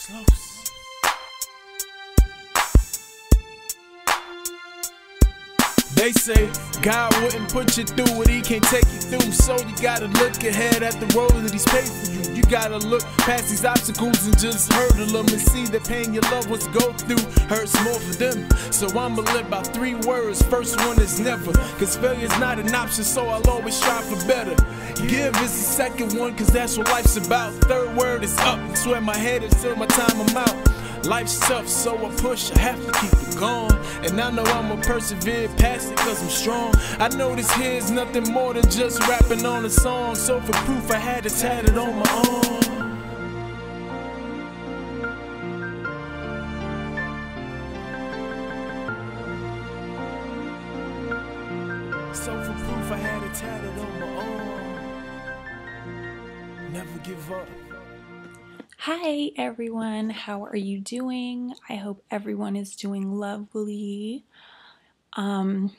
Slows. They say God wouldn't put you through what he can't take you through, so you gotta look ahead at the road that he's paved for you. You gotta look past these obstacles and just hurdle them and see the pain your loved ones go through hurts more for them. So I'ma live by 3 words. First one is never, cause failure's not an option, so I'll always strive for better. Give is the second one, cause that's what life's about. Third word is up, it's where my head is till my time I'm out. Life's tough, so I push, I have to keep it going. And I know I'ma persevere past it cause I'm strong. I know this here's nothing more than just rapping on a song, so for proof I had to tat it on my arm. So for proof I had to tat it on my arm. Never give up. Hi everyone, how are you doing? I hope everyone is doing lovely. I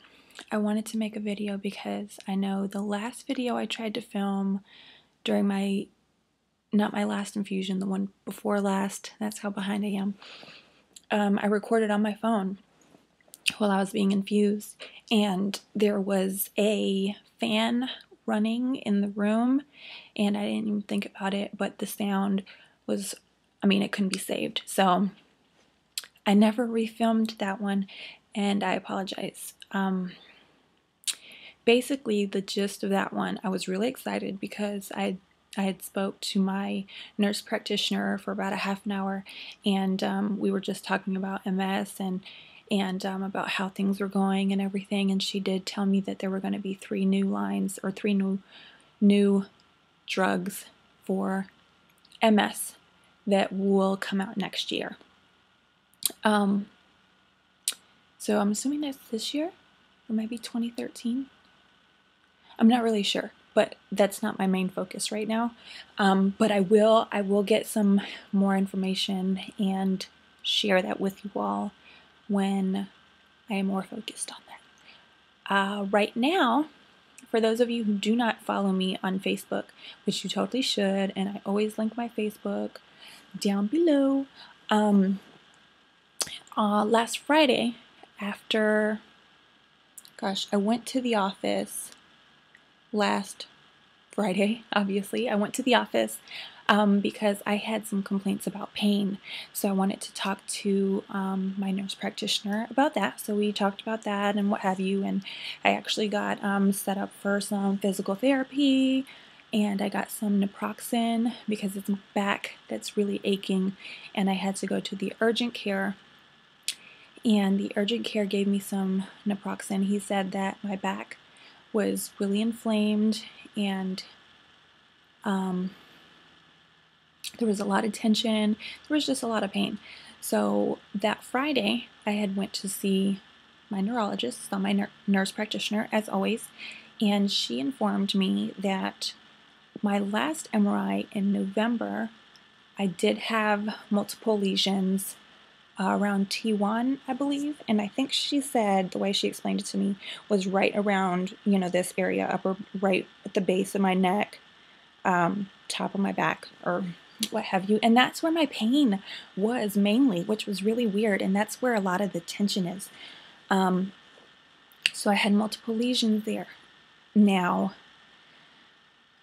wanted to make a video because I know the last video I tried to film during not my last infusion, the one before last, that's how behind I am. I recorded on my phone while I was being infused, and there was a fan running in the room, and I didn't even think about it, but the sound was, it couldn't be saved. So I never refilmed that one, and I apologize. Basically, the gist of that one, I was really excited because I had spoke to my nurse practitioner for about a half an hour, and we were just talking about MS and about how things were going and everything, and she did tell me that there were going to be 3 new lines or 3 new drugs for MS that will come out next year. So I'm assuming that's this year or maybe 2013. I'm not really sure, but that's not my main focus right now. But I will get some more information and share that with you all when I am more focused on that. Right now, for those of you who do not follow me on Facebook, which you totally should, and I always link my Facebook down below. Last Friday, after, I went to the office last Friday, obviously. I went to the office because I had some complaints about pain. So I wanted to talk to my nurse practitioner about that. So we talked about that and what have you, and I actually got set up for some physical therapy, and I got some naproxen because it's my back that's really aching, and I had to go to the urgent care, and the urgent care gave me some naproxen. He said that my back was really inflamed, and there was a lot of tension. There was just a lot of pain. So that Friday, I had went to see my neurologist, so my nurse practitioner, as always, and she informed me that my last MRI in November, I did have multiple lesions around T1, I believe, and I think she said, the way she explained it to me, was right around, this area, upper right at the base of my neck, top of my back, or what have you, and that's where my pain was mainly, which was really weird, and that's where a lot of the tension is. So I had multiple lesions there. Now,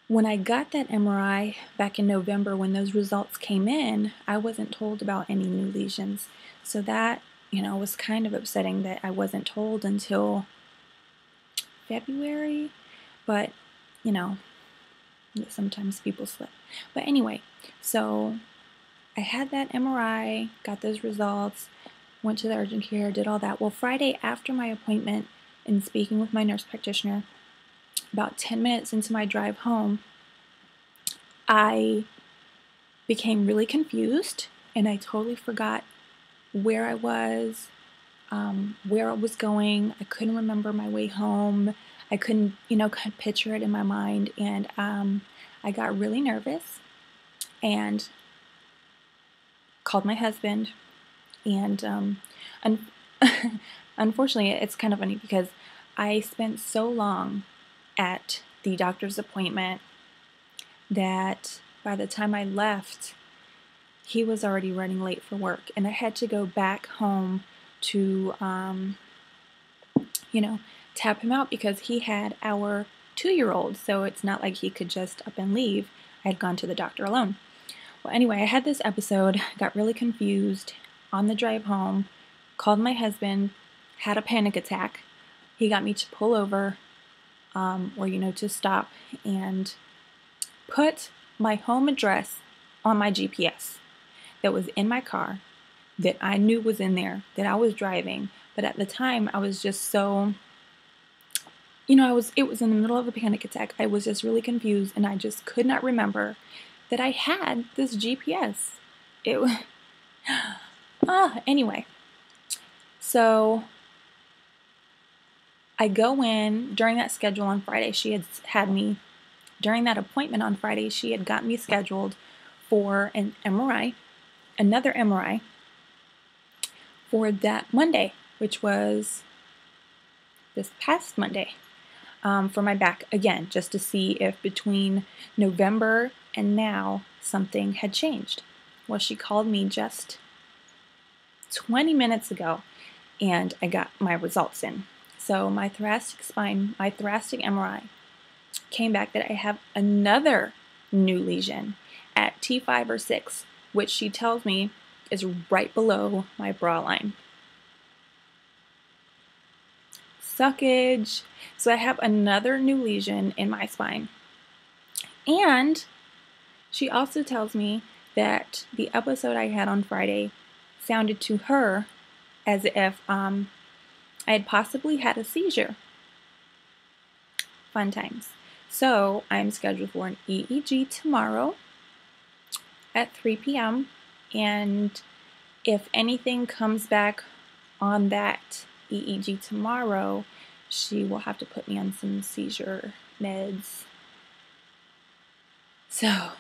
when I got that MRI back in November, when those results came in, I wasn't told about any new lesions. So that, was kind of upsetting that I wasn't told until February, but, sometimes people slip. But anyway, so I had that MRI, got those results, went to the urgent care, did all that. Well, Friday after my appointment and speaking with my nurse practitioner, about 10 minutes into my drive home, I became really confused, and I totally forgot where I was, where I was going. I couldn't remember my way home. I couldn't, kind of picture it in my mind, and I got really nervous and called my husband, and unfortunately, it's kind of funny because I spent so long at the doctor's appointment that by the time I left, he was already running late for work, and I had to go back home to, tap him out because he had our 2-year-old, so it's not like he could just up and leave. I had gone to the doctor alone. Well, anyway, I had this episode, got really confused on the drive home, called my husband, had a panic attack. He got me to pull over, to stop, and put my home address on my GPS that was in my car, that I knew was in there, that I was driving. But at the time, I was just so, it was in the middle of a panic attack. I was just really confused, and I just could not remember that I had this GPS. It was, anyway. So I go in during that schedule on Friday. She had me, during that appointment on Friday, she had got me scheduled for an MRI, another MRI, for that Monday, which was this past Monday, for my back again, just to see if between November and now something had changed. Well, she called me just 20 minutes ago, and I got my results in. So my thoracic MRI came back that I have another new lesion at T5 or 6, which she tells me is right below my bra line. Suckage. So I have another new lesion in my spine. And she also tells me that the episode I had on Friday sounded to her as if I had possibly had a seizure. Fun times. So I'm scheduled for an EEG tomorrow at 3 p.m. And if anything comes back on that EEG tomorrow, she will have to put me on some seizure meds. So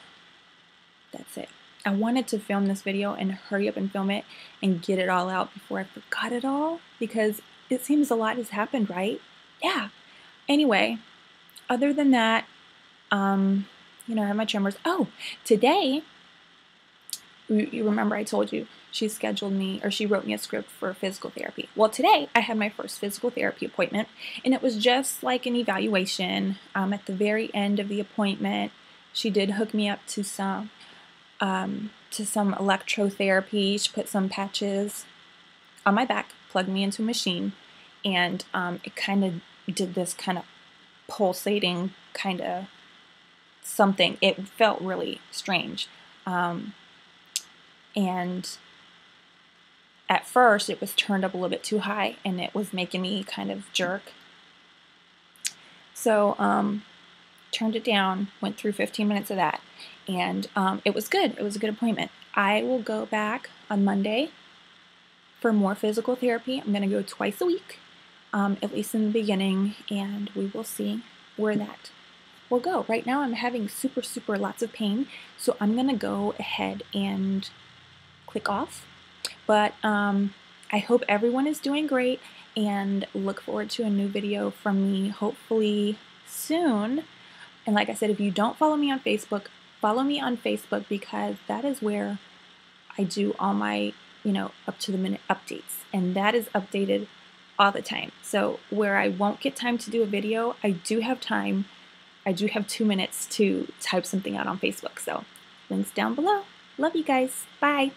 that's it. I wanted to film this video and hurry up and film it and get it all out before I forgot it all, because it seems a lot has happened, right? Yeah. Anyway, other than that, I have my tremors. Oh, today, you remember I told you she scheduled me, or she wrote me a script for physical therapy. Well, today I had my first physical therapy appointment, and it was just like an evaluation. At the very end of the appointment, she did hook me up to some electrotherapy. She put some patches on my back, plugged me into a machine, and it kind of did this kind of pulsating kind of something. It felt really strange. And at first it was turned up a little bit too high, and it was making me kind of jerk. So turned it down, went through 15 minutes of that, and it was good. It was a good appointment. I will go back on Monday for more physical therapy. I'm going to go twice a week, at least in the beginning, and we will see where that will go. Right now I'm having super lots of pain, so I'm going to go ahead and click off. But I hope everyone is doing great, and look forward to a new video from me hopefully soon. And like I said, if you don't follow me on Facebook, follow me on Facebook, because that is where I do all my, up to the minute updates, and that is updated all the time. So where I won't get time to do a video, I do have time. I do have 2 minutes to type something out on Facebook. So links down below. Love you guys. Bye.